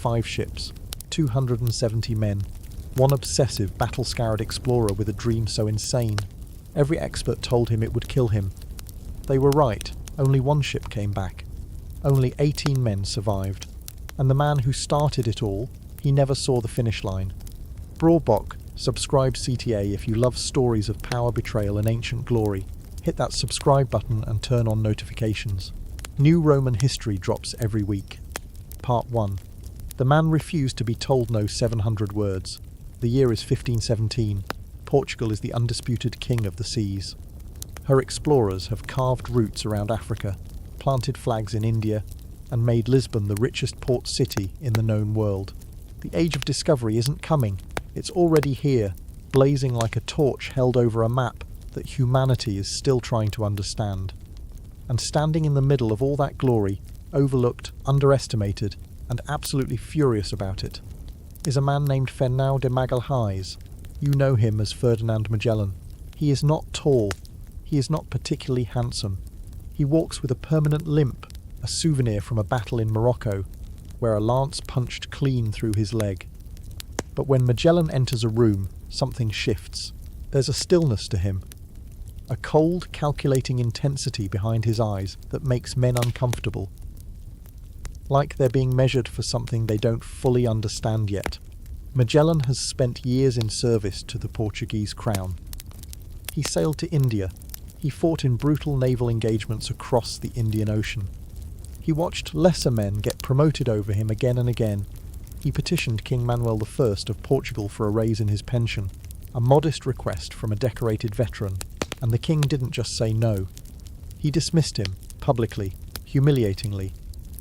5 ships, 270 men, one obsessive, battle-scarred explorer with a dream so insane. Every expert told him it would kill him. They were right. Only one ship came back. Only 18 men survived. And the man who started it all, he never saw the finish line. Brawbach, subscribe CTA if you love stories of power, betrayal and ancient glory. Hit that subscribe button and turn on notifications. New Roman history drops every week. Part 1. The man refused to be told no 700 words. The year is 1517. Portugal is the undisputed king of the seas. Her explorers have carved routes around Africa, planted flags in India, and made Lisbon the richest port city in the known world. The age of discovery isn't coming. It's already here, blazing like a torch held over a map that humanity is still trying to understand. And standing in the middle of all that glory, overlooked, underestimated, and absolutely furious about it, is a man named Ferdinand Magellan. You know him as Ferdinand Magellan. He is not tall. He is not particularly handsome. He walks with a permanent limp, a souvenir from a battle in Morocco, where a lance punched clean through his leg. But when Magellan enters a room, something shifts. There's a stillness to him, a cold, calculating intensity behind his eyes that makes men uncomfortable, like they're being measured for something they don't fully understand yet. Magellan has spent years in service to the Portuguese crown. He sailed to India. He fought in brutal naval engagements across the Indian Ocean. He watched lesser men get promoted over him again and again. He petitioned King Manuel I of Portugal for a raise in his pension, a modest request from a decorated veteran, and the king didn't just say no. He dismissed him, publicly, humiliatingly.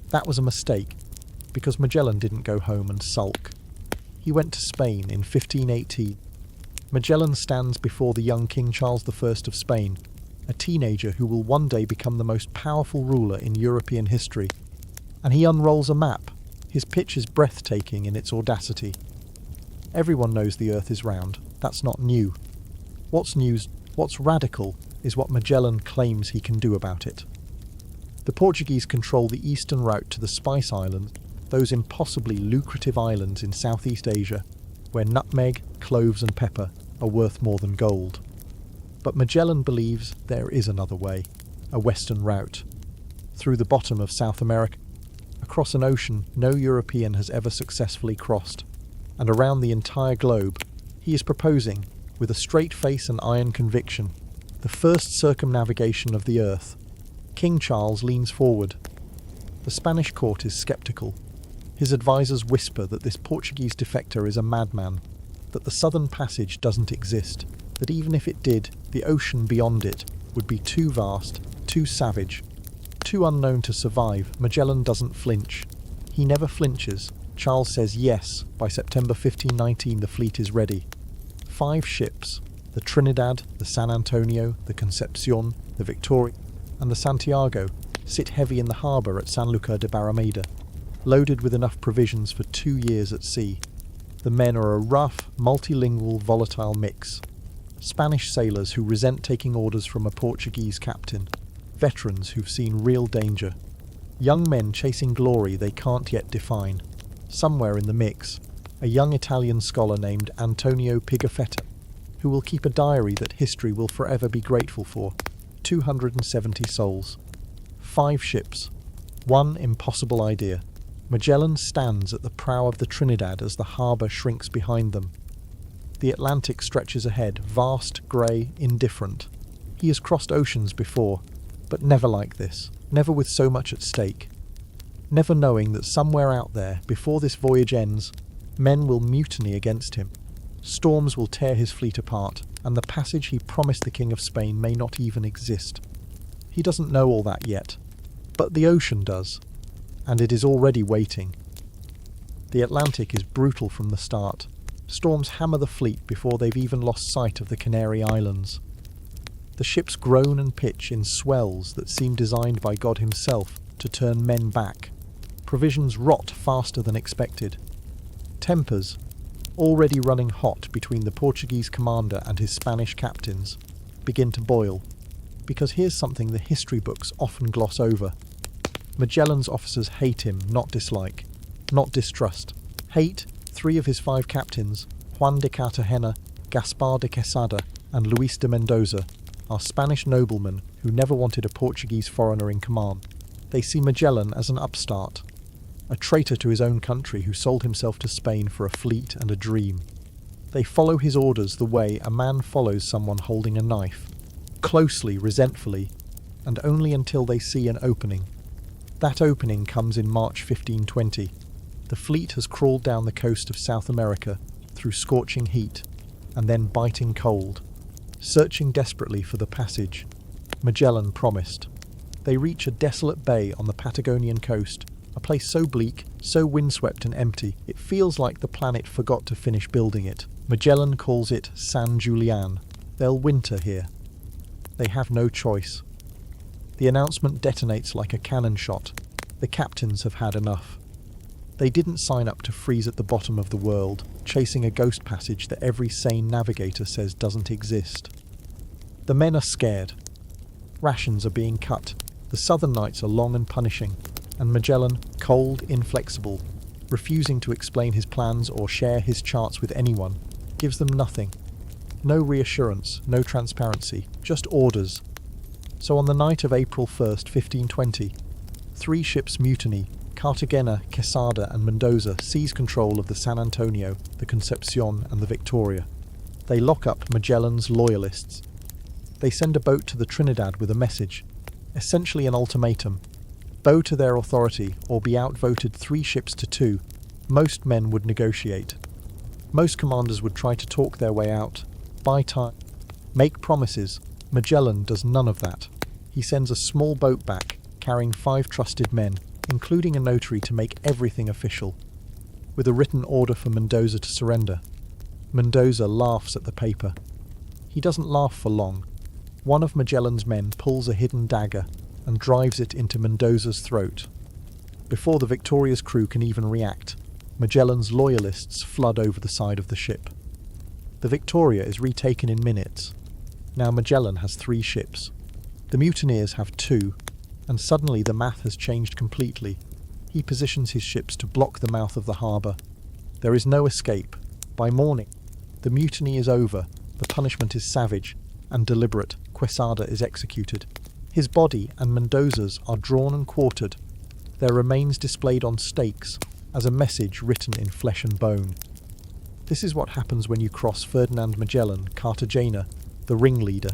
That was a mistake, because Magellan didn't go home and sulk. He went to Spain in 1518. Magellan stands before the young King Charles I of Spain, a teenager who will one day become the most powerful ruler in European history. And he unrolls a map. His pitch is breathtaking in its audacity. Everyone knows the Earth is round. That's not new. What's radical is what Magellan claims he can do about it. The Portuguese control the eastern route to the Spice Islands, those impossibly lucrative islands in Southeast Asia, where nutmeg, cloves and pepper are worth more than gold. But Magellan believes there is another way, a western route, through the bottom of South America, across an ocean no European has ever successfully crossed, and around the entire globe. He is proposing, with a straight face and iron conviction, the first circumnavigation of the Earth. King Charles leans forward. The Spanish court is sceptical. His advisors whisper that this Portuguese defector is a madman, that the Southern Passage doesn't exist, that even if it did, the ocean beyond it would be too vast, too savage, too unknown to survive. Magellan doesn't flinch. He never flinches. Charles says yes. By September 1519 the fleet is ready. 5 ships, the Trinidad, the San Antonio, the Concepcion, the Victoria, and the Santiago, sit heavy in the harbour at Sanlúcar de Barrameda, loaded with enough provisions for 2 years at sea. The men are a rough, multilingual, volatile mix. Spanish sailors who resent taking orders from a Portuguese captain, veterans who've seen real danger, young men chasing glory they can't yet define. Somewhere in the mix, a young Italian scholar named Antonio Pigafetta, who will keep a diary that history will forever be grateful for. 270 souls. 5 ships. One impossible idea. Magellan stands at the prow of the Trinidad as the harbour shrinks behind them. The Atlantic stretches ahead, vast, grey, indifferent. He has crossed oceans before, but never like this, never with so much at stake. Never knowing that somewhere out there, before this voyage ends, men will mutiny against him. Storms will tear his fleet apart, and the passage he promised the King of Spain may not even exist. He doesn't know all that yet, but the ocean does, and it is already waiting. The Atlantic is brutal from the start. Storms hammer the fleet before they've even lost sight of the Canary Islands. The ships groan and pitch in swells that seem designed by God himself to turn men back. Provisions rot faster than expected. Tempers, already running hot between the Portuguese commander and his Spanish captains, begin to boil. Because here's something the history books often gloss over. Magellan's officers hate him, not dislike. not distrust. Hate. 3 of his 5 captains, Juan de Cartagena, Gaspar de Quesada, and Luis de Mendoza, are Spanish noblemen who never wanted a Portuguese foreigner in command. They see Magellan as an upstart, a traitor to his own country who sold himself to Spain for a fleet and a dream. They follow his orders the way a man follows someone holding a knife, closely, resentfully, and only until they see an opening. That opening comes in March 1520. The fleet has crawled down the coast of South America through scorching heat and then biting cold, searching desperately for the passage Magellan promised. They reach a desolate bay on the Patagonian coast, a place so bleak, so windswept and empty, it feels like the planet forgot to finish building it. Magellan calls it San Julian. They'll winter here. They have no choice. The announcement detonates like a cannon shot. The captains have had enough. They didn't sign up to freeze at the bottom of the world, chasing a ghost passage that every sane navigator says doesn't exist. The men are scared. Rations are being cut. The southern nights are long and punishing, and Magellan, cold, inflexible, refusing to explain his plans or share his charts with anyone, gives them nothing. No reassurance, no transparency, just orders. So on the night of April 1st, 1520, 3 ships mutiny. Cartagena, Quesada and Mendoza seize control of the San Antonio, the Concepcion and the Victoria. They lock up Magellan's loyalists. They send a boat to the Trinidad with a message, essentially an ultimatum: bow to their authority or be outvoted 3 ships to 2. Most men would negotiate. Most commanders would try to talk their way out, buy time, make promises. Magellan does none of that. He sends a small boat back, carrying 5 trusted men, including a notary to make everything official, with a written order for Mendoza to surrender. Mendoza laughs at the paper. He doesn't laugh for long. One of Magellan's men pulls a hidden dagger and drives it into Mendoza's throat. Before the Victoria's crew can even react, Magellan's loyalists flood over the side of the ship. The Victoria is retaken in minutes. Now Magellan has 3 ships. The mutineers have 2, and suddenly the math has changed completely. He positions his ships to block the mouth of the harbour. There is no escape. By morning, the mutiny is over, the punishment is savage and deliberate. Quesada is executed. His body and Mendoza's are drawn and quartered, their remains displayed on stakes as a message written in flesh and bone. This is what happens when you cross Ferdinand Magellan, Cartagena, the ringleader,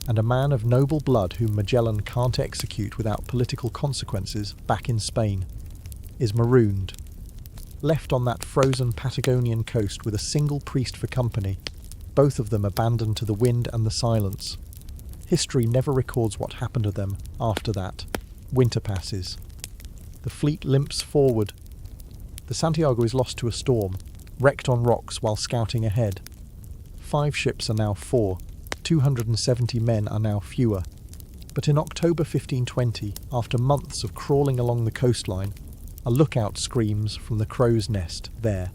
and a man of noble blood whom Magellan can't execute without political consequences back in Spain, is marooned, left on that frozen Patagonian coast with a single priest for company, both of them abandoned to the wind and the silence. History never records what happened to them after that. Winter passes. The fleet limps forward. The Santiago is lost to a storm, wrecked on rocks while scouting ahead. 5 ships are now 4. 270 men are now fewer. But in October 1520, after months of crawling along the coastline, a lookout screams from the crow's nest there,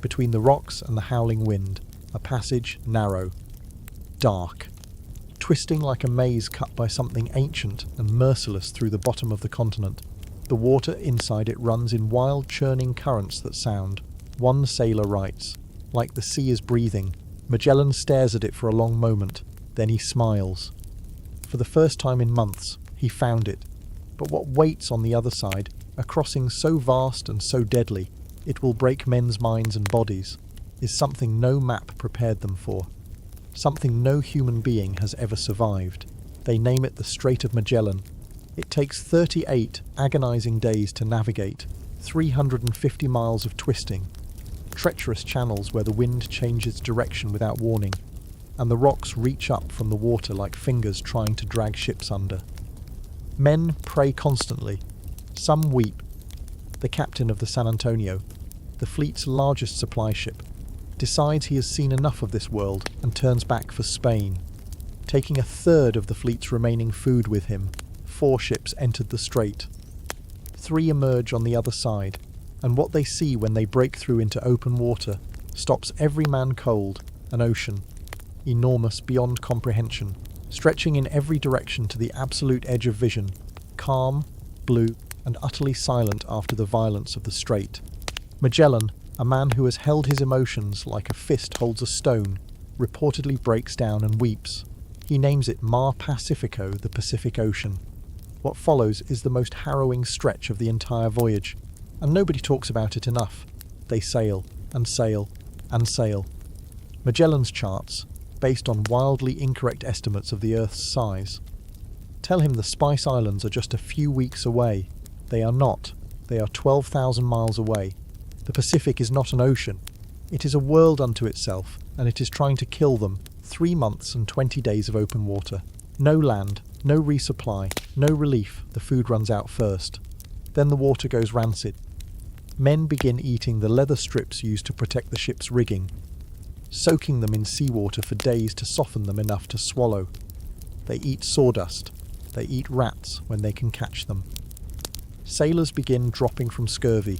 between the rocks and the howling wind, a passage narrow, dark, twisting like a maze cut by something ancient and merciless through the bottom of the continent. The water inside it runs in wild churning currents that sound, one sailor writes, like the sea is breathing. Magellan stares at it for a long moment, then he smiles. For the first time in months, he found it. But what waits on the other side, a crossing so vast and so deadly, it will break men's minds and bodies, is something no map prepared them for. Something no human being has ever survived. They name it the Strait of Magellan. It takes 38 agonizing days to navigate, 350 miles of twisting, treacherous channels where the wind changes direction without warning, and the rocks reach up from the water like fingers trying to drag ships under. Men pray constantly. Some weep. The captain of the San Antonio, the fleet's largest supply ship, decides he has seen enough of this world and turns back for Spain, taking a third of the fleet's remaining food with him. 4 ships entered the strait. 3 emerge on the other side, and what they see when they break through into open water stops every man cold. An ocean, enormous beyond comprehension, stretching in every direction to the absolute edge of vision, calm, blue, and utterly silent after the violence of the strait. Magellan, a man who has held his emotions like a fist holds a stone, reportedly breaks down and weeps. He names it Mar Pacifico, the Pacific Ocean. What follows is the most harrowing stretch of the entire voyage, and nobody talks about it enough. They sail, and sail, and sail. Magellan's charts, based on wildly incorrect estimates of the Earth's size, tell him the Spice Islands are just a few weeks away. They are not. They are 12,000 miles away. The Pacific is not an ocean. It is a world unto itself, and it is trying to kill them. 3 months and 20 days of open water. No land, no resupply, no relief. The food runs out first. Then the water goes rancid. Men begin eating the leather strips used to protect the ship's rigging, soaking them in seawater for days to soften them enough to swallow. They eat sawdust. They eat rats when they can catch them. Sailors begin dropping from scurvy,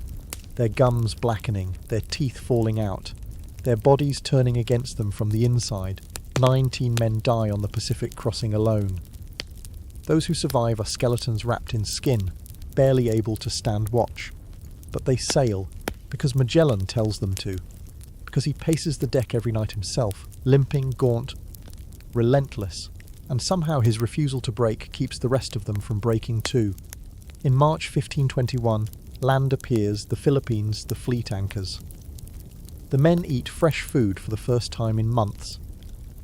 their gums blackening, their teeth falling out, their bodies turning against them from the inside. 19 men die on the Pacific crossing alone. Those who survive are skeletons wrapped in skin, barely able to stand watch. But they sail, because Magellan tells them to, because he paces the deck every night himself, limping, gaunt, relentless, and somehow his refusal to break keeps the rest of them from breaking too. In March 1521, land appears, the Philippines, the fleet anchors. The men eat fresh food for the first time in months.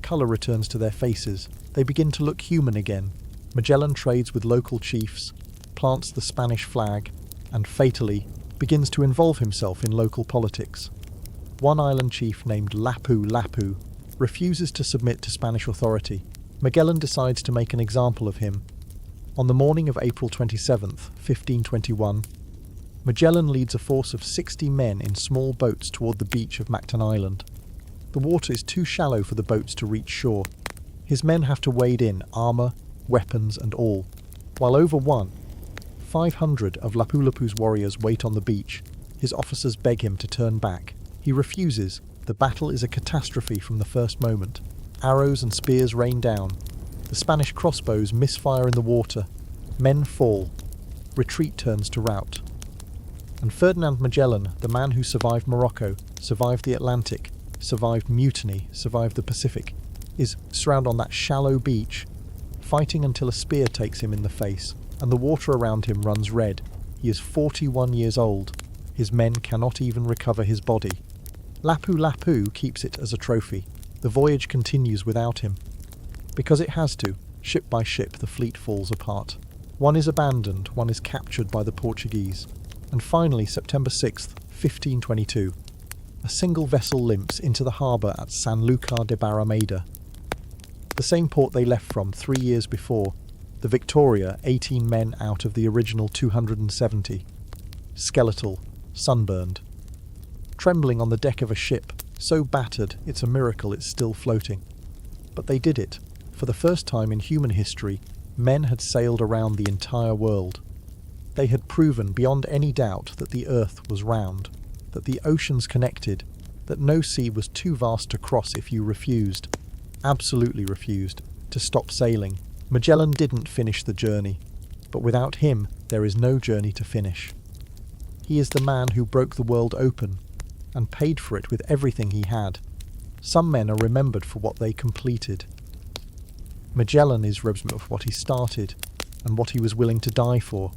Colour returns to their faces. They begin to look human again. Magellan trades with local chiefs, plants the Spanish flag, and fatally begins to involve himself in local politics. One island chief named Lapu refuses to submit to Spanish authority. Magellan decides to make an example of him. On the morning of April 27th, 1521, Magellan leads a force of 60 men in small boats toward the beach of Mactan Island. The water is too shallow for the boats to reach shore. His men have to wade in, armour, weapons and all, while over 500 of Lapu-Lapu's warriors wait on the beach. His officers beg him to turn back. He refuses. The battle is a catastrophe from the first moment. Arrows and spears rain down. The Spanish crossbows misfire in the water. Men fall. Retreat turns to rout. And Ferdinand Magellan, the man who survived Morocco, survived the Atlantic, survived mutiny, survived the Pacific, is surrounded on that shallow beach, fighting until a spear takes him in the face, and the water around him runs red. He is 41 years old. His men cannot even recover his body. Lapu-Lapu keeps it as a trophy. The voyage continues without him. Because it has to, ship by ship the fleet falls apart. One is abandoned, one is captured by the Portuguese. And finally, September 6th, 1522, a single vessel limps into the harbour at Sanlúcar de Barrameda, the same port they left from 3 years before. The Victoria, 18 men out of the original 270. Skeletal, sunburned. Trembling on the deck of a ship, so battered it's a miracle it's still floating. But they did it. For the first time in human history, men had sailed around the entire world. They had proven beyond any doubt that the earth was round, that the oceans connected, that no sea was too vast to cross if you refused, absolutely refused, to stop sailing. Magellan didn't finish the journey, but without him there is no journey to finish. He is the man who broke the world open and paid for it with everything he had. Some men are remembered for what they completed. Magellan is remembered for what he started and what he was willing to die for.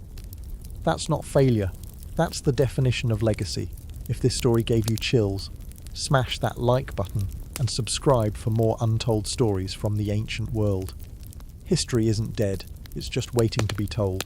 That's not failure. That's the definition of legacy. If this story gave you chills, smash that like button and subscribe for more untold stories from the ancient world. History isn't dead, it's just waiting to be told.